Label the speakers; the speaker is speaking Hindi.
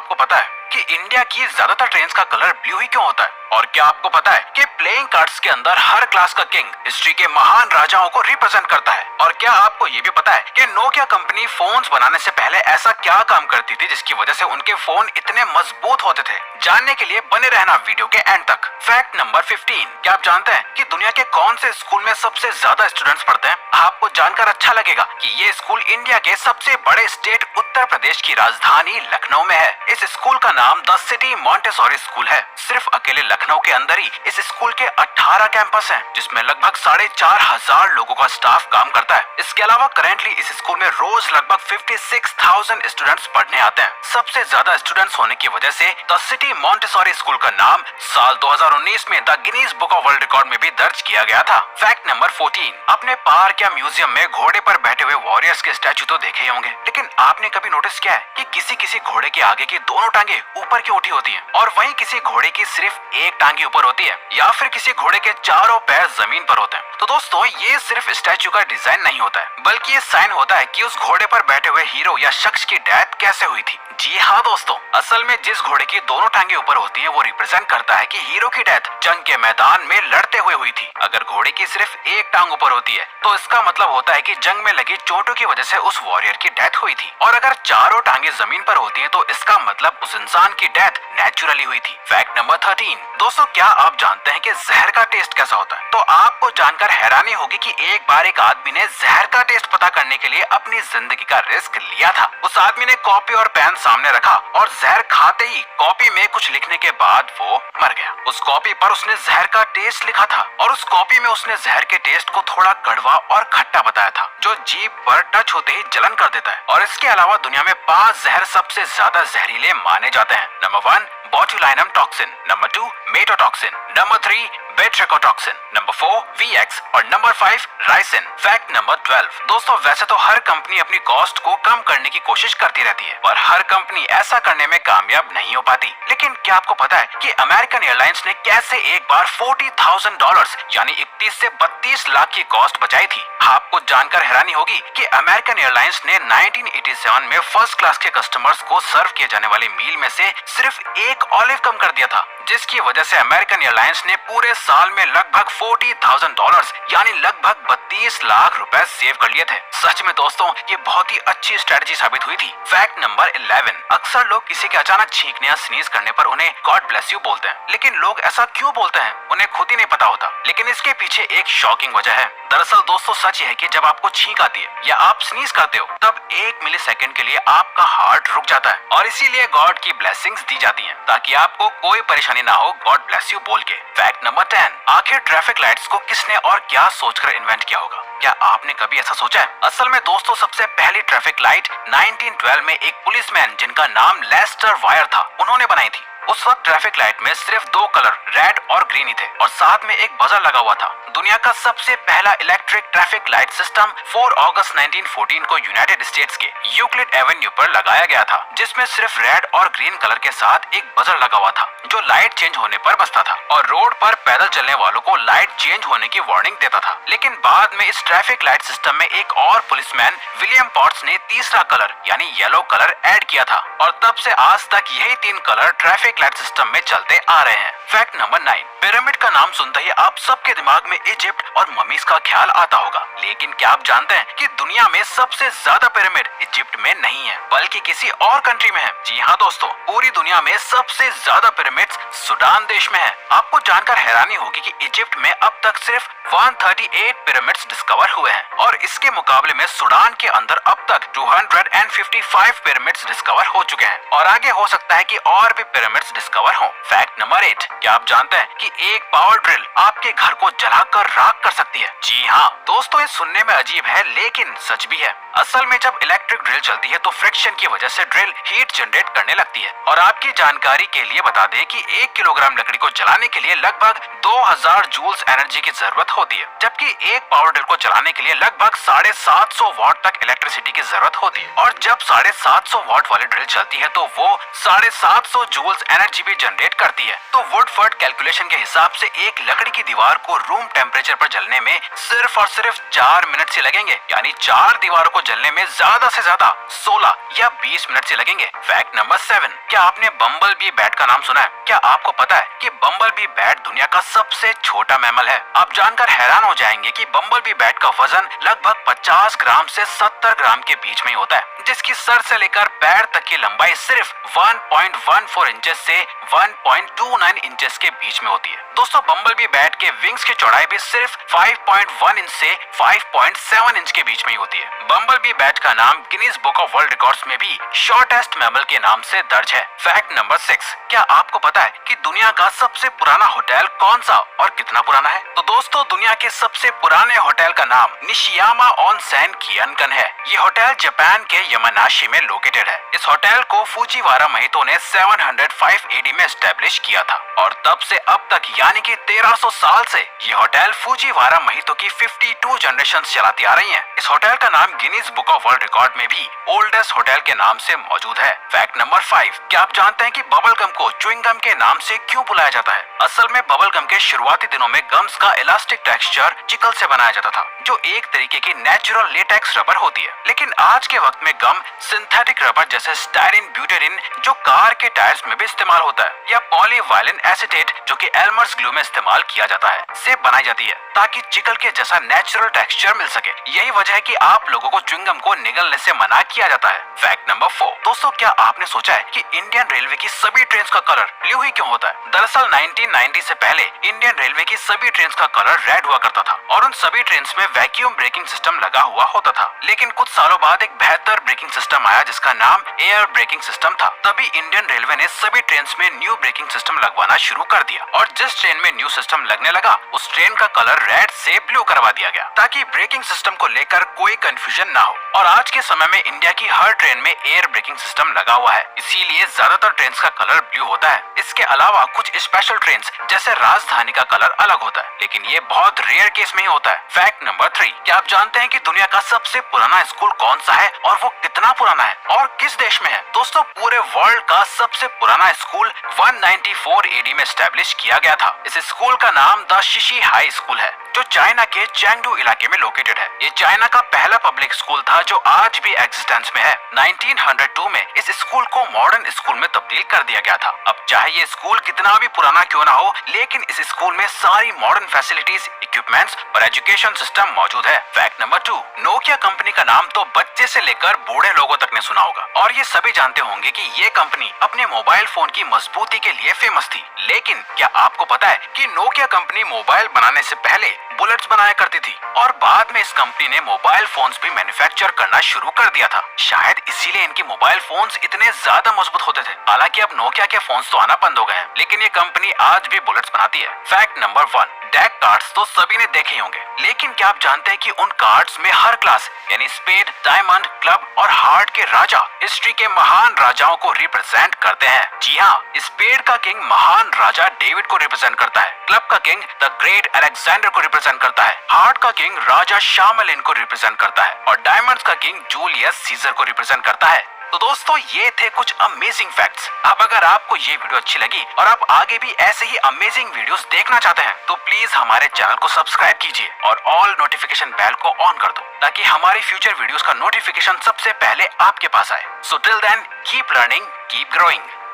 Speaker 1: आपको पता है कि इंडिया की ज्यादातर ट्रेन्स का कलर ब्लू ही क्यों होता है? और क्या आपको पता है कि प्लेइंग कार्ड्स के अंदर हर क्लास का किंग हिस्ट्री के महान राजाओं को रिप्रेजेंट करता है? और क्या आपको ये भी पता है कि नोकिया कंपनी फोन्स बनाने से पहले ऐसा क्या काम करती थी जिसकी वजह से उनके फोन इतने मजबूत होते थे? जानने के लिए बने रहना वीडियो के एंड तक। फैक्ट नंबर 15, क्या आप जानते हैं कि दुनिया के कौन से स्कूल में सबसे ज्यादा स्टूडेंट्स पढ़ते हैं? आपको जानकर अच्छा लगेगा कि ये स्कूल इंडिया के सबसे बड़े स्टेट उत्तर प्रदेश की राजधानी लखनऊ में है। इस स्कूल का नाम द सिटी मॉन्टेसोरी स्कूल है। सिर्फ अकेले लखनऊ के अंदर ही इस स्कूल के 18 कैंपस हैं, जिसमें लगभग 4,500 लोगों का स्टाफ काम करता है। इसके अलावा करेंटली इस स्कूल में रोज लगभग 56,000 स्टूडेंट्स पढ़ने आते हैं। सबसे ज्यादा स्टूडेंट्स होने की वजह से द सिटी मॉन्टेसोरी स्कूल का नाम साल 2019 में the Guinness book of world record में भी दर्ज किया गया था। फैक्ट नंबर 14, अपने पार्क या म्यूजियम में घोड़े पर बैठे हुए वॉरियर्स के स्टैचू तो देखे ही होंगे, लेकिन आपने कभी नोटिस किया है कि किसी किसी घोड़े के आगे की दोनों टांगे ऊपर क्यों उठी होती हैं और वहीं किसी घोड़े की सिर्फ एक टांगी ऊपर होती है, या फिर किसी घोड़े के चारों पैर जमीन पर होते हैं? तो दोस्तों, ये सिर्फ स्टैचू का डिजाइन नहीं होता है, बल्कि ये साइन होता है कि उस घोड़े पर बैठे हुए हीरो या शख्स की डेथ कैसे हुई थी। जी हाँ दोस्तों, असल में जिस घोड़े की दोनों टांगे ऊपर होती हैं वो रिप्रेजेंट करता है कि हीरो की डेथ जंग के मैदान में लड़ते हुए हुई थी। अगर घोड़े की सिर्फ एक टांग ऊपर होती है तो इसका मतलब होता है कि जंग में लगी चोटों की वजह से उस वॉरियर की डेथ हुई थी। और अगर चारों टांगे जमीन पर होती हैं तो इसका मतलब उस इंसान की डेथ नेचुरली हुई थी। फैक्ट नंबर 13, दोस्तों क्या आप जानते हैं कि जहर का टेस्ट कैसा होता है? तो आपको जानकर हैरानी होगी कि एक बार एक आदमी ने जहर का टेस्ट पता करने के लिए अपनी जिंदगी का रिस्क लिया था। उस आदमी ने कॉपी और पेन सामने रखा और जहर खाते ही कॉपी में कुछ लिखने के बाद वो मर गया। उस कॉपी पर उसने जहर का टेस्ट लिखा था और उस कॉपी में उसने जहर के टेस्ट को थोड़ा कड़वा और खट्टा बताया था, जो जीभ पर टच होते ही जलन कर देता है। और इसके अलावा दुनिया में 5 जहर सबसे ज्यादा जहरीले माने जाते हैं। Number 1 botulinum toxin, number 2 maitotoxin, number 3 batrachotoxin, number 4 VX और नंबर 5 राइसिन। फैक्ट नंबर 12, दोस्तों वैसे तो हर कंपनी अपनी कॉस्ट को कम करने की कोशिश करती रहती है, पर हर कंपनी ऐसा करने में कामयाब नहीं हो पाती। लेकिन क्या आपको पता है कि अमेरिकन एयरलाइंस ने कैसे एक बार $40,000 यानी 31 से 32 लाख की कॉस्ट बचाई थी? आपको जानकर हैरानी होगी कि अमेरिकन एयरलाइंस ने 1987 में फर्स्ट क्लास के कस्टमर्स को सर्व किए जाने वाली मील में से सिर्फ एक ऑलिव कम कर दिया था, जिसकी वजह से अमेरिकन एयरलाइंस ने पूरे साल में लगभग $40,000 यानी लगभग 32 लाख रुपए सेव कर लिए थे। सच में दोस्तों, ये बहुत ही अच्छी स्ट्रेटजी साबित हुई थी। फैक्ट नंबर 11, अक्सर लोग किसी के अचानक छींकने या स्नीज करने पर उन्हें गॉड ब्लेस यू बोलते हैं, लेकिन लोग ऐसा क्यों बोलते हैं उन्हें खुद ही नहीं पता होता। लेकिन इसके पीछे एक शॉकिंग वजह है। दरअसल दोस्तों सच ये है कि जब आपको छींक आती है या आप स्नीज करते हो तब 1 मिली सेकेंड के लिए आपका हार्ट रुक जाता है और इसीलिए गॉड की ब्लेसिंग्स दी जाती हैं ताकि आपको कोई परेशानी ना हो गॉड ब्लेस यू बोल के। फैक्ट नंबर 10, आखिर ट्रैफिक लाइट्स को किसने और क्या सोचकर इन्वेंट किया होगा? क्या आपने कभी ऐसा सोचा है? असल में दोस्तों सबसे पहली ट्रैफिक लाइट 1912 में एक पुलिसमैन जिनका नाम लेस्टर वायर था, उन्होंने बनाई थी। उस वक्त ट्रैफिक लाइट में सिर्फ 2 कलर रेड और ग्रीन ही थे और साथ में एक बजर लगा हुआ था। दुनिया का सबसे पहला इलेक्ट्रिक ट्रैफिक लाइट सिस्टम 4 अगस्त 1914 को यूनाइटेड स्टेट्स के यूक्लिड एवेन्यू पर लगाया गया था, जिसमें सिर्फ रेड और ग्रीन कलर के साथ एक बजर लगा हुआ था जो लाइट चेंज होने पर बजता था और रोड पर पैदल चलने वालों को लाइट चेंज होने की वार्निंग देता था। लेकिन बाद में इस ट्रैफिक लाइट सिस्टम में एक और पुलिसमैन विलियम पॉट्स ने तीसरा कलर यानी येलो कलर ऐड किया था और तब से आज तक यही 3 कलर ट्रैफिक लाइट सिस्टम में चलते आ रहे हैं। फैक्ट नंबर 9, पिरामिड का नाम सुनते ही आप सबके दिमाग में इजिप्ट और ममीज का ख्याल आता होगा, लेकिन क्या आप जानते हैं कि दुनिया में सबसे ज्यादा पिरामिड इजिप्ट में नहीं है बल्कि किसी और कंट्री में है? जी हाँ दोस्तों, पूरी दुनिया में सबसे ज्यादा पिरामिड्स सूडान देश में है। आपको जानकर हैरानी होगी कि इजिप्ट में अब तक सिर्फ 138 पिरामिड्स डिस्कवर हुए हैं और इसके मुकाबले में सूडान के अंदर अब तक 255 पिरामिड्स डिस्कवर हो चुके हैं और आगे हो सकता है कि और भी पिरामिड्स डिस्कवर हों। फैक्ट नंबर 8, क्या आप जानते हैं कि एक पावर ड्रिल आपके घर को जलाकर राख कर सकती है? जी हाँ दोस्तों, ये सुनने में अजीब है लेकिन सच भी है। असल में जब इलेक्ट्रिक ड्रिल चलती है तो फ्रिक्शन की वजह से ड्रिल हीट जनरेट करने लगती है और आपकी जानकारी के लिए बता दें कि 1 किलोग्राम लकड़ी को जलाने के लिए लगभग 2000 जूल्स एनर्जी की जरूरत होती है, जबकि एक पावर ड्रिल को चलाने के लिए लगभग 750 वाट तक इलेक्ट्रिसिटी की जरूरत होती है। और जब 750 वाट वाली ड्रिल चलती है तो वो 750 जूल्स एनर्जी भी जनरेट करती है। तो वुडफोर्ड कैलकुलेशन के हिसाब से एक लकड़ी की दीवार को रूम टेम्परेचर पर जलने में सिर्फ और सिर्फ 4 मिनट से लगेंगे, यानी 4 दीवारों को जलने में ज्यादा से ज्यादा 16 या 20 मिनट से लगेंगे। फैक्ट नंबर 7, क्या आपने बम्बल बी बैट का नाम सुना है? क्या आपको पता है कि बम्बल बी बैट दुनिया का सबसे छोटा मैमल है? आप जानकर हैरान हो जाएंगे कि बम्बल बी बैट का वजन लगभग 50 ग्राम से 70 ग्राम के बीच में ही होता है, जिसकी सर से लेकर पैर तक की लंबाई सिर्फ 1.14 इंचेस से 1.29 इंचेस के बीच में होती है। दोस्तों, बम्बल बी बैट के विंग्स की चौड़ाई भी सिर्फ 5.1 इंच से 5.7 इंच के बीच में ही होती है। बम्बल बी बैट का नाम Guinness book of world records में भी शॉर्टेस्ट मैमल के नाम से दर्ज है। फैक्ट नंबर 6, क्या आपको पता है कि दुनिया का सबसे पुराना होटल कौन सा और कितना पुराना है? तो दोस्तों, दुनिया के सबसे पुराने होटल का नाम निशियामा ऑनसेन कियनगन है। ये होटल जापान के यामानाशी में लोकेटेड है। इस होटल को फुजिवारा महितो ने 705 एडी में एस्टेब्लिश किया था और तब से अब तक यानी कि 1300 साल से ये होटल फुजिवारा महितो की 52 जनरेशन चलाती आ रही है। इस होटल का नाम Guinness book of world record में भी ओल्डेस्ट होटल के नाम से मौजूद है। फैक्ट नंबर 5, क्या आप जानते हैं कि बबल गम को च्युइंग गम के नाम से क्यों बुलाया जाता है? असल में बबल गम के शुरुआती दिनों में गम्स का इलास्टिक टेक्सचर चिकल से बनाया जाता था, जो एक तरीके की नेचुरल लेटेक्स रबर होती है। लेकिन आज के वक्त में गम सिंथेटिक रबर जैसे स्टायरिन ब्यूटेरिन जो कार के टायर्स में भी इस्तेमाल होता है, या पॉलीवाइलिन एसीटेट जो कि एल्मर्स ग्लू में इस्तेमाल किया जाता है, से बनाई जाती है ताकि चिकल के जैसा नेचुरल टेक्सचर मिल सके। यही वजह है कि आप लोगों को च्युइंग गम को निगलने से मना किया जाता है। फैक्ट नंबर 4, दोस्तों, क्या आपने सोचा है कि इंडियन रेलवे की सभी ट्रेन का कलर ब्लू ही क्यों होता है? दरअसल 1990 से पहले इंडियन रेलवे की सभी ट्रेन का कलर रेड हुआ करता था और उन सभी ट्रेन में वैक्यूम ब्रेकिंग सिस्टम लगा हुआ होता था। लेकिन कुछ सालों बाद एक बेहतर ब्रेकिंग सिस्टम आया जिसका नाम एयर ब्रेकिंग सिस्टम था। तभी इंडियन रेलवे ने सभी ट्रेन में न्यू ब्रेकिंग सिस्टम लगवाना शुरू कर दिया और जिस ट्रेन में न्यू सिस्टम लगने लगा उस ट्रेन का कलर रेड से ब्लू करवा दिया गया ताकि ब्रेकिंग सिस्टम को लेकर कोई कंफ्यूजन ना हो। और आज के समय में इंडिया की हर ट्रेन में एयर ब्रेकिंग सिस्टम लगा हुआ है, इसीलिए ज्यादातर ट्रेन का कलर ब्लू होता है। इसके अलावा कुछ स्पेशल ट्रेन जैसे राजधानी का कलर अलग होता है, लेकिन ये बहुत रेयर केस में ही होता है। फैक्ट नंबर 3, क्या आप जानते हैं कि दुनिया का सबसे पुराना स्कूल कौन सा है और वो कितना पुराना है और किस देश में है? दोस्तों, पूरे वर्ल्ड का सबसे पुराना स्कूल 194 एडी में एस्टेब्लिश किया गया था। इस स्कूल का नाम द शिशी हाई स्कूल है जो चाइना के चैंगडू इलाके में लोकेटेड है। ये चाइना का पहला पब्लिक स्कूल था जो आज भी एग्जिस्टेंस में है। 1902 में इस स्कूल को मॉडर्न स्कूल में तब्दील कर दिया गया था। अब चाहे ये स्कूल कितना भी पुराना क्यों ना हो, लेकिन इस स्कूल में सारी मॉडर्न फैसिलिटीज, इक्विपमेंट्स और एजुकेशन सिस्टम मौजूद है। फैक्ट नंबर 2, नोकिया कंपनी का नाम तो बच्चे से लेकर बूढ़े लोगों तक ने सुना होगा और ये सभी जानते होंगे कि ये कंपनी अपने मोबाइल फोन की मजबूती के लिए फेमस थी। लेकिन क्या आपको पता है कि नोकिया कंपनी मोबाइल बनाने से पहले बुलेट्स बनाया करती थी और बाद में इस कंपनी ने मोबाइल फोन्स भी मैन्युफैक्चर करना शुरू कर दिया था। शायद इसीलिए इनके मोबाइल फोन्स इतने ज्यादा मजबूत होते थे। हालांकि अब नोकिया के फोन्स तो आना बंद हो गए हैं, लेकिन ये कंपनी आज भी बुलेट्स बनाती है। फैक्ट नंबर 1, डेक कार्ड्स तो सभी ने देखे होंगे, लेकिन क्या आप जानते हैं कि उन कार्ड्स में हर क्लास यानी स्पेड, डायमंड, क्लब और हार्ट के राजा हिस्ट्री के महान राजाओं को रिप्रेजेंट करते हैं? जी हाँ, स्पेड का किंग महान राजा डेविड को रिप्रेजेंट करता है, क्लब का किंग द ग्रेट अलेक्जेंडर को रिप्रेजेंट करता है, हार्ट का किंग राजा शामलिन को रिप्रेजेंट करता है और डायमंड्स का किंग जूलियस सीजर को रिप्रेजेंट करता है। तो दोस्तों, ये थे कुछ अमेजिंग फैक्ट्स। अब अगर आपको ये वीडियो अच्छी लगी और आप आगे भी ऐसे ही अमेजिंग वीडियोस देखना चाहते हैं तो प्लीज हमारे चैनल को सब्सक्राइब कीजिए और ऑल नोटिफिकेशन बेल को ऑन कर दो ताकि हमारी फ्यूचर वीडियोस का नोटिफिकेशन सबसे पहले आपके पास आए। So till then, keep learning, keep growing.